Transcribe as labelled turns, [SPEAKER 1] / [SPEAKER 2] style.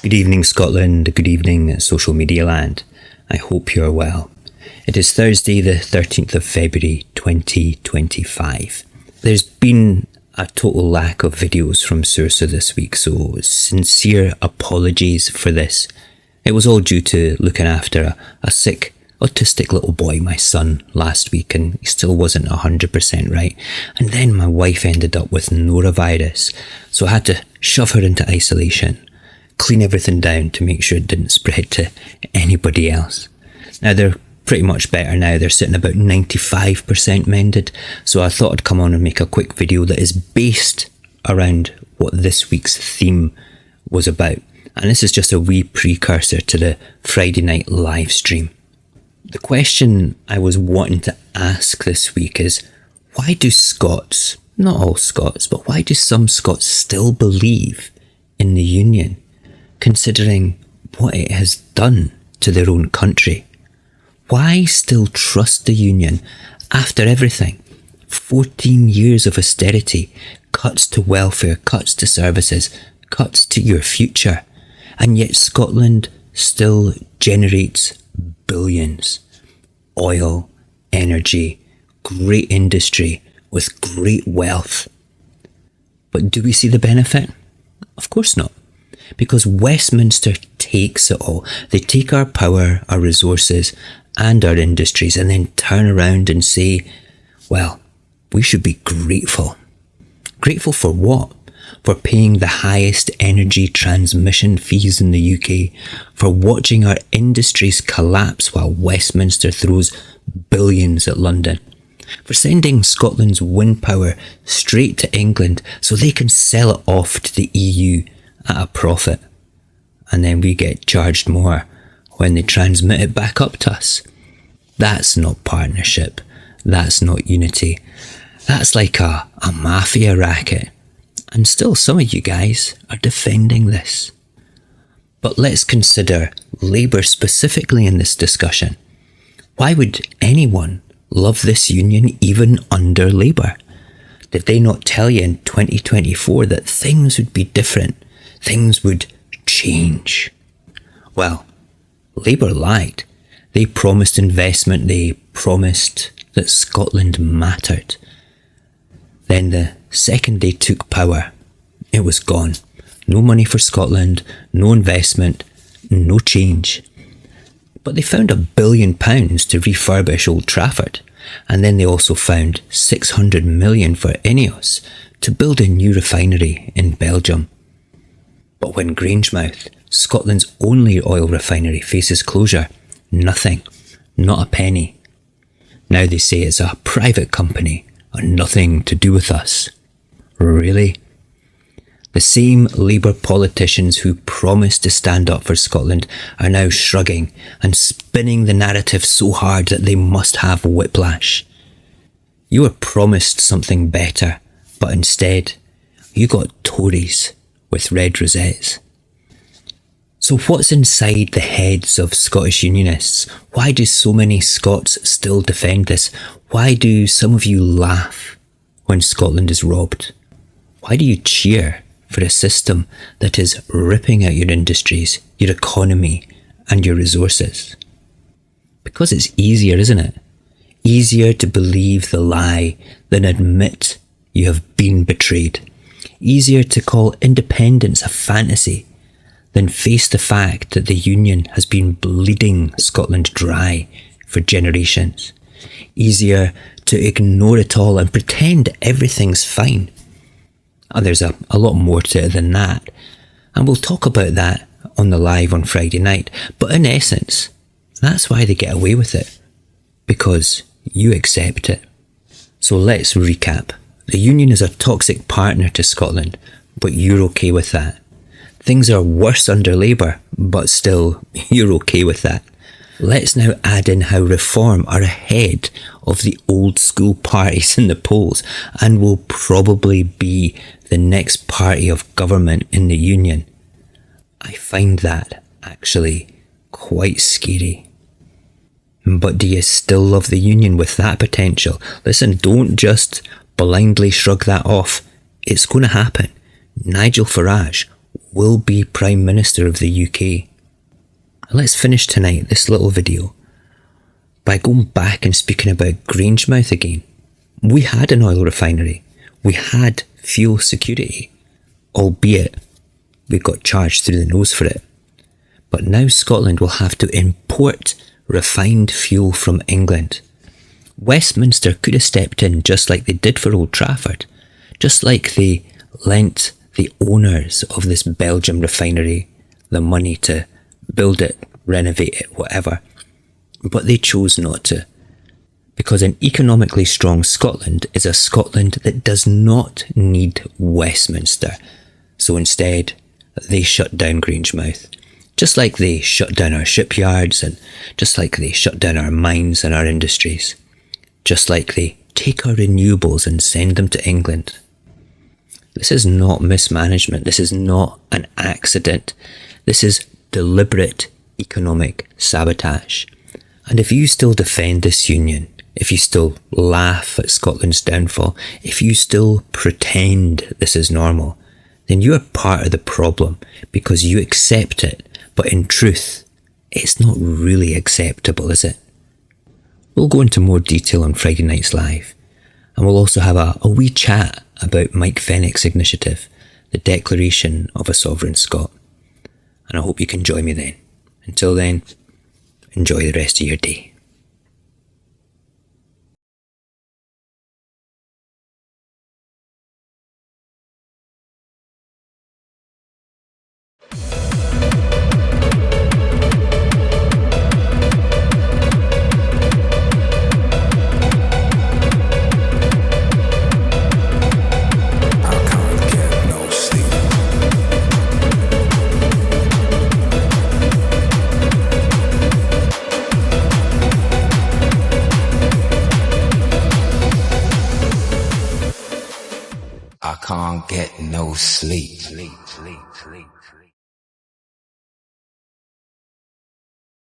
[SPEAKER 1] Good evening, Scotland. Good evening, social media land. I hope you're well. It is Thursday, the 13th of February, 2025. There's been a total lack of videos from Saorsa this week, so sincere apologies for this. It was all due to looking after a sick, autistic little boy, my son, last week, and he still wasn't 100% right. And then my wife ended up with norovirus, so I had to shove her into isolation, clean everything down to make sure it didn't spread to anybody else. Now they're pretty much better now. They're sitting about 95% mended. So I thought I'd come on and make a quick video that is based around what this week's theme was about. And this is just a wee precursor to the Friday night live stream. The question I was wanting to ask this week is, why do Scots, not all Scots, but why do some Scots still believe in the Union, considering what it has done to their own country? Why still trust the Union after everything? 14 years of austerity, cuts to welfare, cuts to services, cuts to your future, and yet Scotland still generates billions. Oil, energy, great industry with great wealth. But do we see the benefit? Of course not. Because Westminster takes it all. They take our power, our resources, and our industries, and then turn around and say, well, we should be grateful. Grateful for what? For paying the highest energy transmission fees in the UK, for watching our industries collapse while Westminster throws billions at London, for sending Scotland's wind power straight to England so they can sell it off to the EU at a profit, and then we get charged more when they transmit it back up to us. That's not partnership. That's not unity. That's like a mafia racket. And still some of you guys are defending this. But let's consider Labour specifically in this discussion. Why would anyone love this union even under Labour? Did they not tell you in 2024 that things would be different? Things would change? Well, Labour lied. They promised investment. They promised that Scotland mattered. Then the second they took power, it was gone. No money for Scotland, no investment, no change. But they found £1 billion to refurbish Old Trafford. And then they also found 600 million for Ineos to build a new refinery in Belgium. But when Grangemouth, Scotland's only oil refinery, faces closure, nothing, not a penny. Now they say it's a private company and nothing to do with us. Really? The same Labour politicians who promised to stand up for Scotland are now shrugging and spinning the narrative so hard that they must have whiplash. You were promised something better, but instead you got Tories with red rosettes. So what's inside the heads of Scottish Unionists? Why do so many Scots still defend this? Why do some of you laugh when Scotland is robbed? Why do you cheer for a system that is ripping out your industries, your economy, and your resources? Because it's easier, isn't it? Easier to believe the lie than admit you have been betrayed. Easier to call independence a fantasy than face the fact that the Union has been bleeding Scotland dry for generations. Easier to ignore it all and pretend everything's fine. And there's a lot more to it than that. And we'll talk about that on the live on Friday night. But in essence, that's why they get away with it. Because you accept it. So let's recap. The Union is a toxic partner to Scotland, but you're okay with that. Things are worse under Labour, but still, you're okay with that. Let's now add in how Reform are ahead of the old school parties in the polls and will probably be the next party of government in the Union. I find that actually quite scary. But do you still love the Union with that potential? Listen, don't just blindly shrug that off. It's going to happen. Nigel Farage will be Prime Minister of the UK. And let's finish tonight, this little video, by going back and speaking about Grangemouth again. We had an oil refinery. We had fuel security, albeit we got charged through the nose for it. But now Scotland will have to import refined fuel from England. Westminster could have stepped in just like they did for Old Trafford, just like they lent the owners of this Belgium refinery the money to build it, renovate it, whatever. But they chose not to, because an economically strong Scotland is a Scotland that does not need Westminster. So instead, they shut down Grangemouth, just like they shut down our shipyards, and just like they shut down our mines and our industries, just like they take our renewables and send them to England. This is not mismanagement. This is not an accident. This is deliberate economic sabotage. And if you still defend this union, if you still laugh at Scotland's downfall, if you still pretend this is normal, then you are part of the problem because you accept it. But in truth, it's not really acceptable, is it? We'll go into more detail on Friday Night's Live. And we'll also have a wee chat about Mike Fenwick's initiative, the Declaration of a Sovereign Scot. And I hope you can join me then. Until then, enjoy the rest of your day.
[SPEAKER 2] I can't get no sleep.